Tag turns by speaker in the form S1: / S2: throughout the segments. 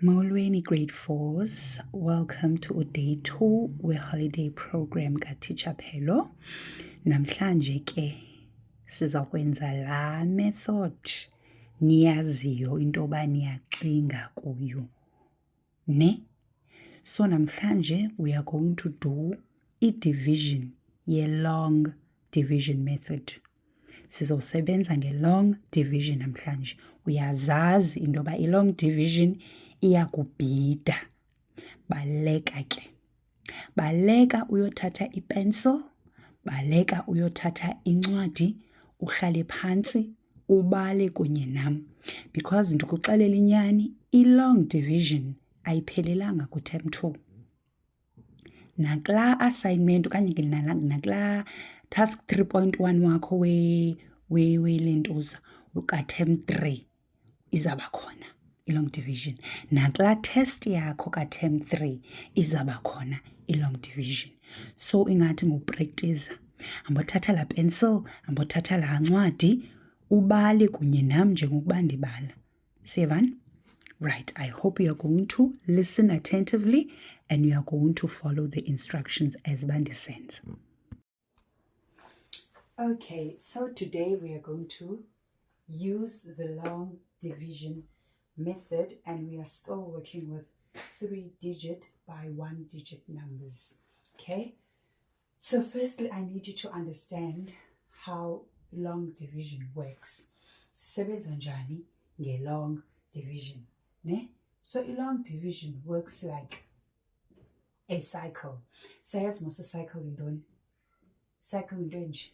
S1: Molweni grade 4s, welcome to day 2 we-holiday program kaTeacher Phelo. Namhlanje ke sizakwenza la method niyaziyo into yoba niyacinga kuyo, ne? So namhlanje we are going to do i-division ye-long division method. Sizosebenza nge-long division namhlanje. Uyazazi into yoba i-long division iyakubhida. Baleka ke. Baleka uyothatha ipencil, baleka uyothatha incwadi, uhlale phantsi, ubale kunye nam. Because ndikuxelela inyani, i-long division ayiphelelanga ku-term 2. Nakulaa assignment okanye nakulaa task 3.1 wakho welentuza ka-term 3 izaba khona i-long division. Nakulaa test yakho ka-term 3 izaba khona i-long division. So ingathi ngokuprektisa, hambothatha laa pencil, hambothatha laa ncwadi, ubale kunye nam njengokuba ndibala. Siyavana? Right, I hope you are going to listen attentively and you are going to follow the instructions as bandisenza. Okay, so today we are going to use the long division method and we are still working with 3-digit by 1-digit numbers. Okay, so firstly I need you to understand how long division works. Sisebenza njani nge-long division, ne? So a-long division works like a cycle. Sayazi mos a-cycle yintoni? Cycle into enje.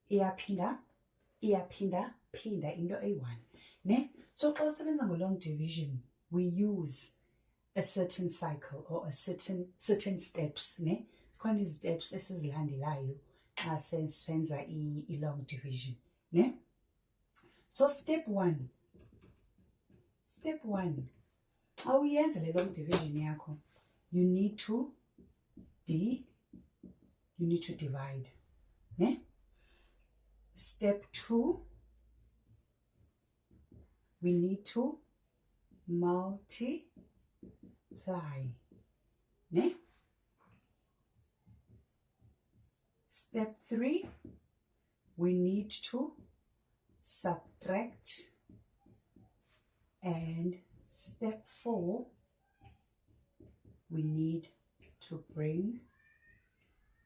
S1: Iyaphinda into eyi-1, ne? So xa usebenza ngo-long division, we use a certain cycle or a certain steps, ne? Zikhona izi-steps esizilandelayo xa senza i-long division, ne? So step 1, xa uyenza le long division yakho, you need to divide, ne? Step 2, we need to multiply, ne? Step 3, we need to subtract, and step 4, we need to bring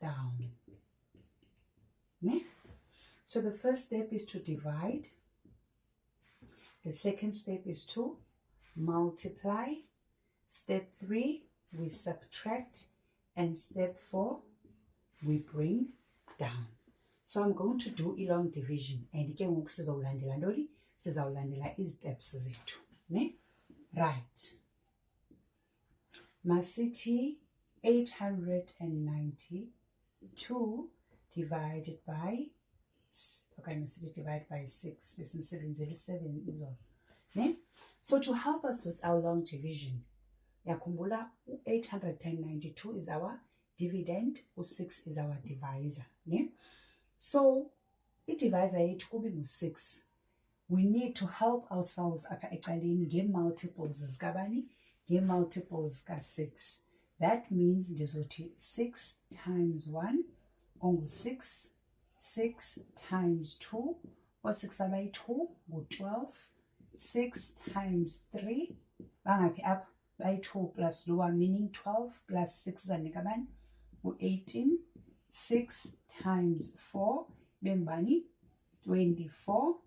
S1: down, ne? So the first step is to divide, the second step is to multiply, step 3 we subtract, and step 4 we bring down. So I'm going to do i-long division and ke ngoku sizawulandela ntoni? Sizawulandela izi-steps zethu, ne? Right. Masithi 892 divided by, okay, masithi divide by 6, besimsebenzela u-7 izolo, ne? So to help us with our long division, yakhumbula u-892 is our dividend, u-6 is our divisor, ne? So i-divisor yethu kube ngu-6. We need to help ourselves apha ecaleni ngee-multiples zikabani? Ngee-multiples ka-6. That means ndizothi 6 times 1 ongu-6, 6 times 2, o-6 abayi-2 ngu-12, 6 times 3, bangaphi apha? Bayi-2 plus lo one, meaning 12 plus 6 zanika bani? U-18, 6 times 4, bengubani? 24,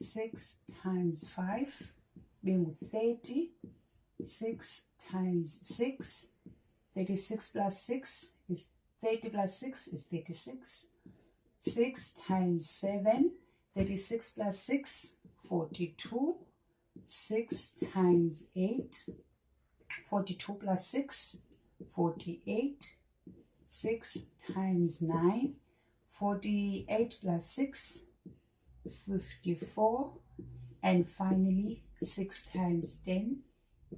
S1: 6 times 5, bengu-30, 6 times 6, 36 plus 6 is 30 plus 6 is 36, 6 times 7, 36 plus 6, 42, 6 times 8, 42 plus 6, 48, 6 times 9, 48 plus 6, 54, and finally 6 times 10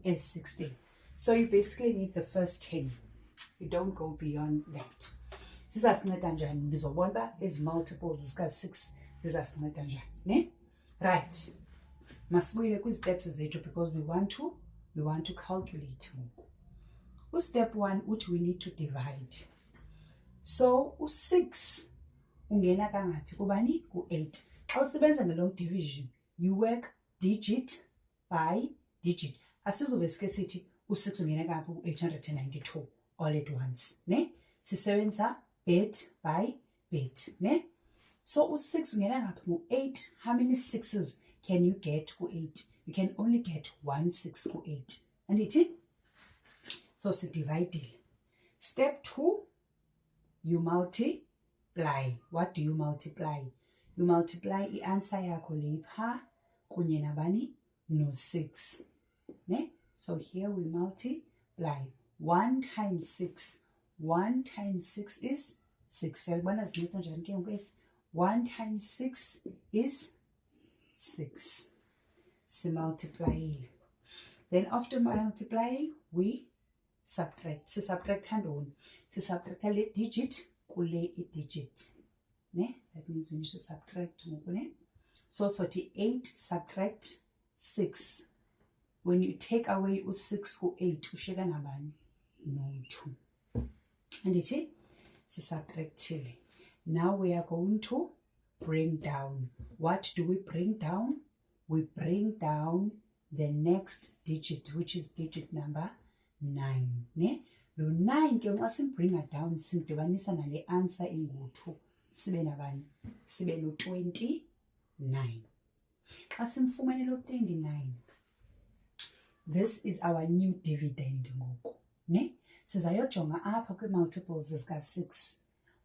S1: is 16. So you basically need the first 10. You don't go beyond that. Sizasinceda njani? Ndizobona uba ezi multiples zika-6 zizasinceda njani, ne? Right. Masibuyele kwi-steps zethu because we want to calculate ngoku. Step 1 uthi we need to divide. So u6 ungena kangaphi kubani ku8. Xa usebenza nge-long division you work digit by digit. Asizobe sike sithi u6 ungena kangaphi ku892 all at once, ne? Sisebenza bit by bit, ne? So u6 ungena ngaphi ku8. How many 6s can you get ku8? You can only get 1 6 ku8. Andithi? So divide. Step 2, you multiply. What do you multiply? You multiply i-answer yakho lepha kunye nabani no6, ne? So here we multiply 1 times 6. 1 times 6 is 6. Siyabona zinetha njani ke ngoku esi? 1 times 6 is 6. Simultiply. Then after multiplying, we subtract. Subtract ntoni? Subtract le digit kule digit. Ne? That means we need to subtract. Ne? So 8 subtract 6. When you take away u6 ku8, ushiyeka nabani? No2. And it is subtractile. Now we are going to bring down. What do we bring down? We bring down the next digit, which is digit number 9. Ne? Lo 9 ke nxa simbringa down simdibanisa nale answer engu2 sibe nabani? Sibe no 29. Xa simfumane lo 29, this is our new dividend ngoku, ne? Sizayojonga apha kwi-multiples zika6.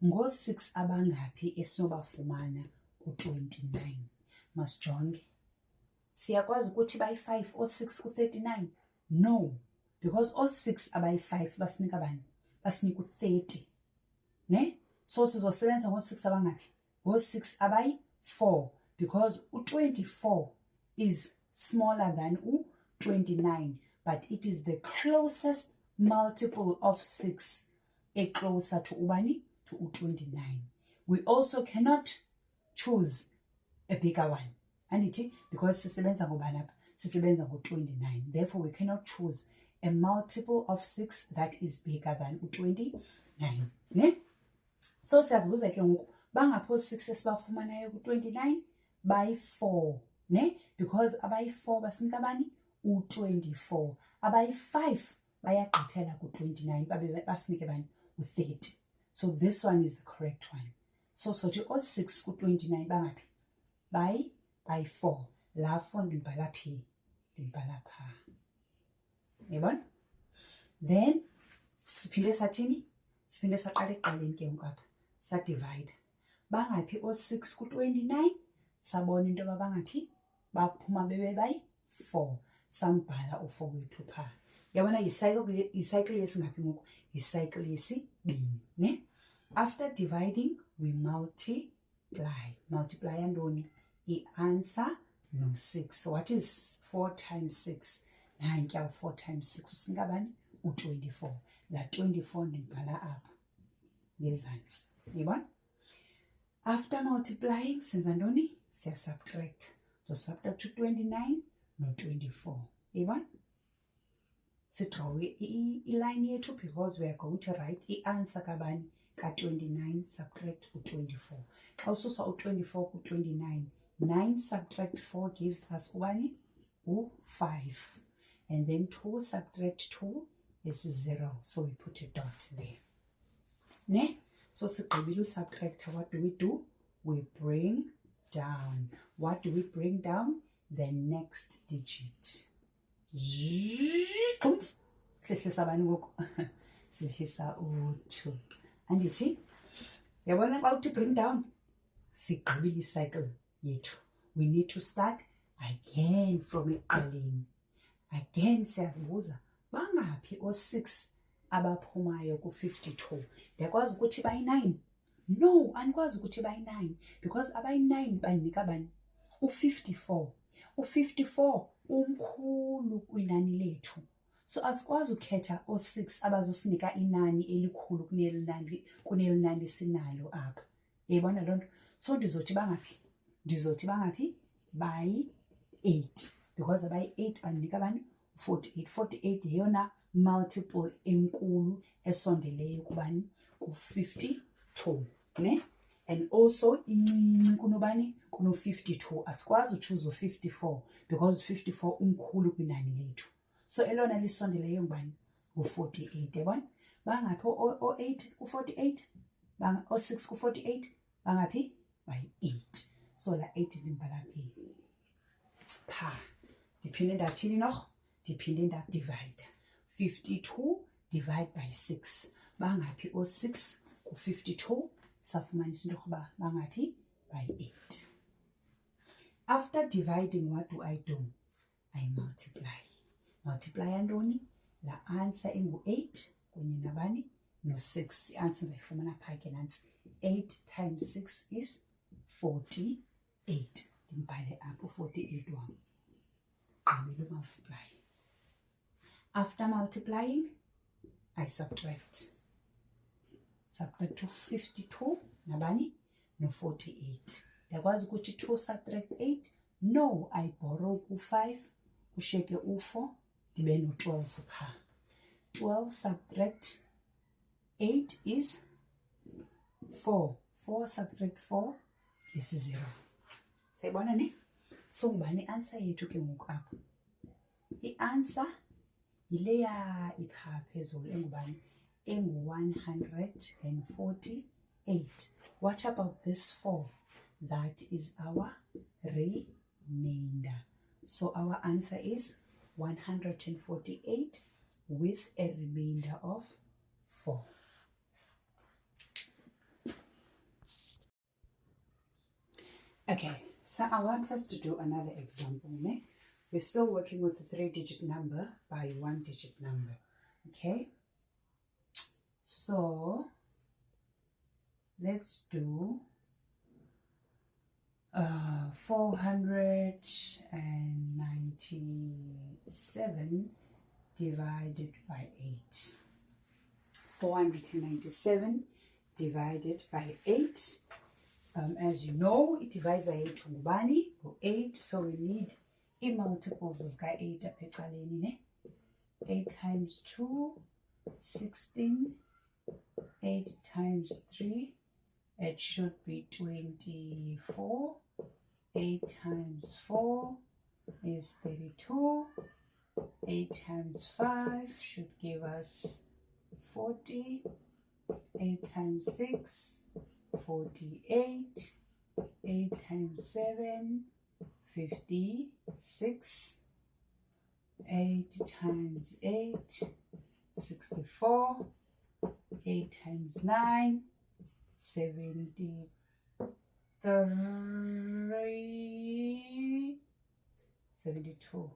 S1: Ngo6 abangaphi esinobafumana ku29? Masijonge. Siyakwazi ukuthi bayi5 o6 ku39? No, because o6 abayi5 basinika bani? Basinika u30, ne? So sizosebenza ngo6 abangaphi? Ngo6 abayi4, because u24 is smaller than u29, but it is the closest multiple of 6 closer to ubani? To u29. We also cannot choose a bigger one. And it because sisebenza ngobani apha? Sisebenza ngo29. Therefore we cannot choose a multiple of 6 that is bigger than u29. Ne? So siyazibuza ke ngoku bangaphi o6 esibafumanayo ku29? By4, ne? Because abayi4 basinika bani? U24. Abayi5 bayagqithela ku29 babe basinike bani? U30. So this one is the correct one. So sothi o6 ku29 bangaphi? By4. La 4 ndibhala phi? Ndibhala pha. Yabona? Then siphinde sathini? Siphinde saqala ekuqaleni ke ngoku apha. Sa-divide. Bangaphi o6 ku29? Sabona into yoba bangaphi? Baphuma bebe bayi-4. Sambhala u4 wethu pha. Yabona yicycle yesingaphi ngoku? Yicycle yesibini, ne? After dividing, we multiply. Multiply ntoni? I-answer no6. So what is 4 times 6? Nanka 4 times 6 usinika bani? U24. La 24 ndibhala apha ngezantsi. Yabona? After multiplying, senza ntoni? Siya-subtract. So subtract 29 no24. Yabona? Sidrawe iline yethu because we are going to write i-answer kabani? Ka29 subtract u24. Xa ususa u24 ku29, 9 subtract 4 gives us ubani? U5. And then 2 subtract 2 is 0. So we put a dot there. Ne? So sigqibile usubtract. What do? We bring down. What do we bring down? The next digit. Sihlisa bani ngoku? Sihlisa u2. Andithi? Yabona xa uthi bring down, sigqibile icycle yethu. We need to start again from ekuqaleni. Again siyazibuza, bangaphi o6 abaphumayo ku52? Ndiyakwazi ukuthi bayi9? No, andikwazi ukuthi bayi9 because abayi9 bandinika bani? U54. U54 umkhulu kwinani lethu. So asikwazi ukhetha o6 abazosinika inani elikhulu kuneli nani sinalo apha. Yayibona loo nto? So ndizothi bangaphi? Ndizothi bangaphi? Bayi 8 because abayi-8 bandinika bani 48. 48 yeyona multiple enkulu esondeleyo kubani ku-52 ne, and also incinci kunobani kuno-52. Asikwazi uchoose u-54 because 54 umkhulu kwinani lethu, so elona lisondeleyo ngubani ngu-48. Yabona bangaphi o-8 ku-48, o-6 ku-48 bangaphi bayi-8. So la 8 limbhala phi pha, ndiphinde ndathini noch, ndiphinde ndadivide 52 divide by 6 bangaphi o-6 ku-52, safumanisa into yokuba bangaphi bayi-8. After dividing, what do? I multiply. Multiply yantoni? La answer engu-8 kunye nabani no-6. I-answer ndizayifumana phaa ke nantsi. 8 times 6 is 48. Ndimbhale apho 48 wam. Gqibile multiply. After multiplying, I subtract. Subtract to 52 nabani no-48. Ndiyakwazi ukuthi 2 subtract 8? No, I borrow ku-5 kushiyeke u-4 ndibe no-12 phaa. 12 subtract 8 is 4. 4 subtract 4 is 0. Sayibona ne? So ngubani i-answer yethu ke ngoku apho? I-answer yileya iphaa phezulu engubani engu-148. What about this 4? That is our remainder. So our answer is 148 with a remainder of 4. Okay, so I want us to do another example. Ne? We're still working with the 3-digit number by 1-digit number. Okay, so let's do 497 divided by 8. 497 divided by 8. As you know, it divides 8 ngubani ngo-8, so we need i-multiples zika-8 apha ecaleni ne. 8 times 2, 16. 8 times 3, it should be 24. 8 times 4 is 32. 8 times 5 should give us 40. 8 times 6, 48. 8 times 7, 56. 8 times 8, 64. 8 times 9, 73. 72.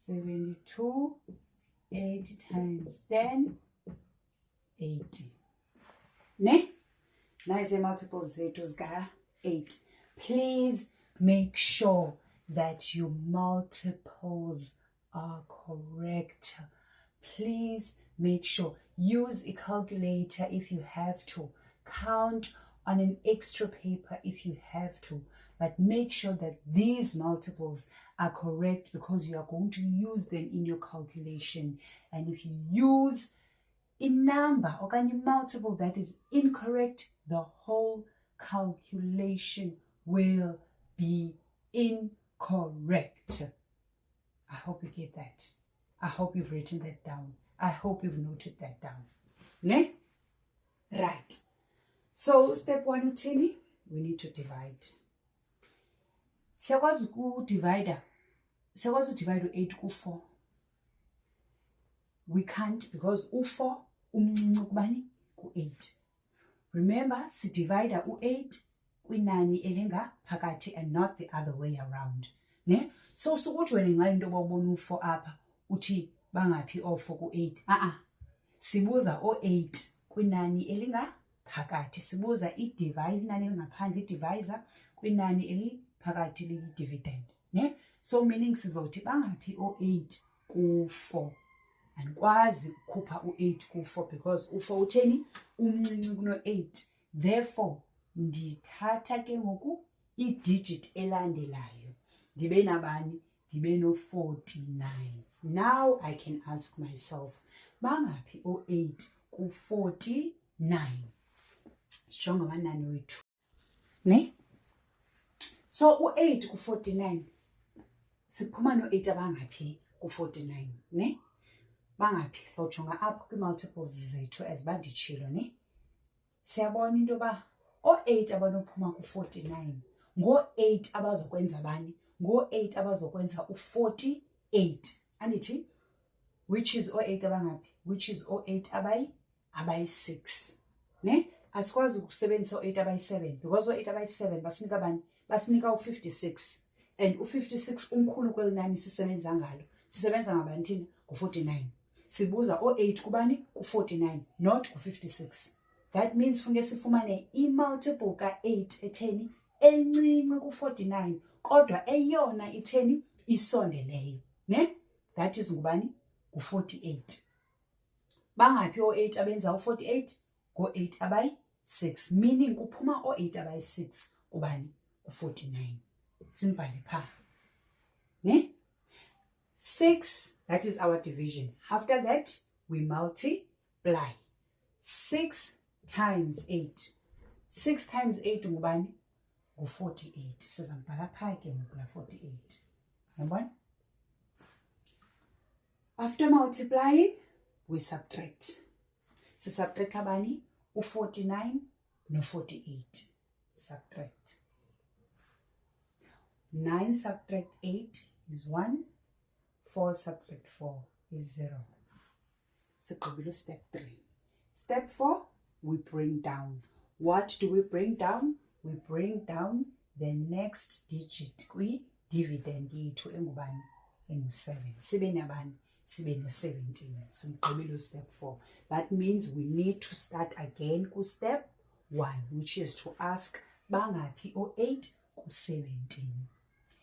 S1: 72. 8 times 10, 80. Ne? Nice multiples zethu zika-8. Please make sure that your multiples are correct. Please make sure. Use a calculator if you have to. Count on an extra paper if you have to. But make sure that these multiples are correct because you are going to use them in your calculation. And if you use a number or a multiple that is incorrect, the whole calculation will be incorrect. I hope you get that. I hope you've written that down. I hope you've noted that down. Ne? Right. So step 1 uthini? We need to divide. Siyakwazi ukudivide u-8 ku-4. We can't because u-4 umncinci kubani ku-8. Remember, sidivide u-8 kwinani elingaphakathi and not the other way around. Ne? So sukuthi wena nxa into bawubona u-4 apha uthi bangaphi o-4 ku-8. Sibuza o-8 kwinani elingaphakathi. Sibuza i-divise, inani elingaphandle, i-divisor kwinani eliphakathi liyi-dividend. Ne? So meaning sizothi bangaphi o-8 ku-4. Andikwazi ukukhupha u-8 ku-4 because u-4 utheni umncinci kuno-8. Therefore, ndithatha ke ngoku i-digit elandelayo. ndibe nabani, ndibe no-49. Now I can ask myself, bangaphi o-8 ku-49? Sijonge amanani wethu, ne? So u-8 ku-49, siphuma no-8 abangaphi ku-49, ne? Bangaphi? Sawujonga apho kwi-multiples zethu as banditshilo, ne? Siyabona into yoba o-8 abanophuma ku-49 ngoo-8 abazokwenza bani? Ngoo-8 abazokwenza u-48. Andithi? Which is o-8 abangaphi? Which is o-8 abayi-6. Ne? Asikwazi ukusebenzisa o-8 abayi-7 because o-8 abayi-7 basinika bani? Basinika u-56. And u-56 umkhulu kweli nani sisebenza ngalo. Sisebenza ngabani thina? Ku-49. Sibuza o-8 kubani? Ku-49, not ku-56. That means funeke sifumane i-multiple ka-8 etheni? Encinci ku-49, kodwa eyona itheni? Isondeleyo, ne? That is ngubani? Ku-48. Bangaphi o-8 abenza u-48? Ngo-8 abayi-6, meaning kuphuma o-8 abayi-6 kubani? Ku-49. Simbhale phaa, ne? 6, that is our division. After that, we multiply. 6 times 8. 6 times 8 ngubani? Ngu-48. Sizambhala phaa ke ngula 48. Yabona? After multiplying, we subtract. Subtract abani? U-49 no-48. Subtract. 9 subtract 8 is 1. 4 subtract 4 is 0. Sigqibile step 3. Step 4, we bring down. What do we bring down? We bring down the next digit kwi-dividend yethu engubani? Engu-7. Sibe nabani? Sibe no-17. Sigqibile step 4. That means we need to start again ku-step 1, which is to ask bangaphi o-8 ku-17.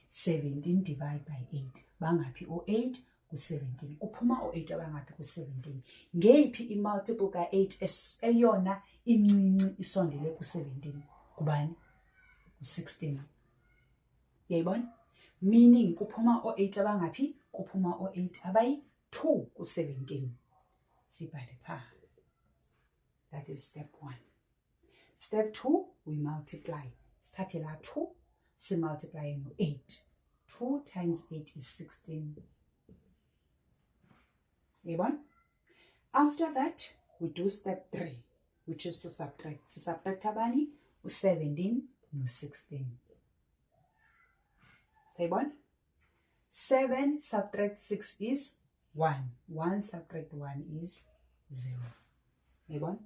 S1: 17 divided by 8. Bangaphi o-8 ku-17. Kuphuma o-8 abangaphi ku-17. Ngeyiphi i-multiple ka-8 eyona incinci isondele ku-17? Kubani? Ku-16. Yayibona? Meaning kuphuma o-8 abangaphi? Kuphuma o-8 abayi-2 ku-17. Sibhale phaa. That is step 1. Step 2, we multiply. Sithathe la 2, simultiply no-8. 2 times 8 is 16. Yabona? After that, we do step 3, which is to subtract. Subtract abani? U-17 no-16. Sayibona? 7 subtract 6 is 1. 1 subtract 1 is 0. Yabona?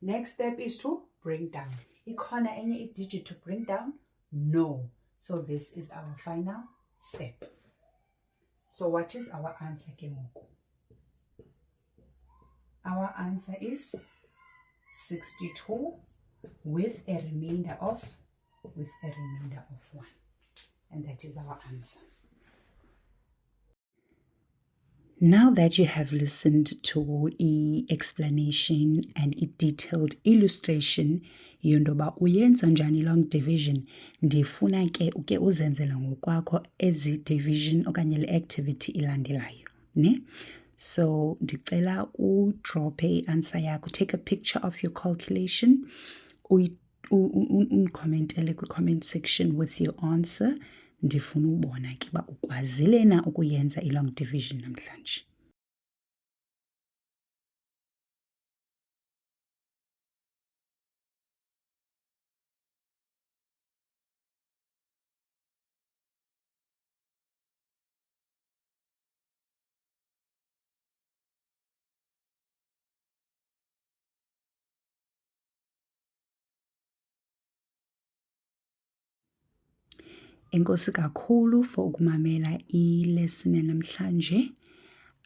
S1: Next step is to bring down. Ikhona enye i-digit to bring down? No. So this is our final step. So what is our answer ke ngoku? Our answer is 62 with a remainder of 1. And that is our answer. Now that you have listened to the explanation and a detailed illustration yondoba uyenza njani long division, ndifuna ke uke uzenzele ngokwakho ezi division okanye le activity ilandelayo, ne? So ndicela udrope i-answer yakho, take a picture of your calculation, uncommentele kwi-comment section with your answer. Ndifuna ubona ke ba ukwazile na ukuyenza i-long division namhlanje. Enkosi kakhulu for ukumamela i-lesson namhlanje.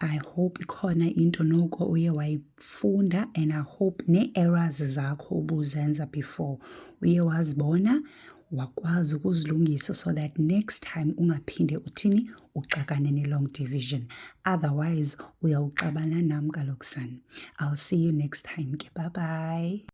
S1: I hope ikhona into noko uye wayifunda, and I hope nee-errors zakho ubuzenza before uye wazibona wakwazi ukuzilungisa so that next time ungaphinde uthini uxakane ne-long division. Otherwise uyawuxabana nam kaloku sana. I'll see you next time ke. Bye bye.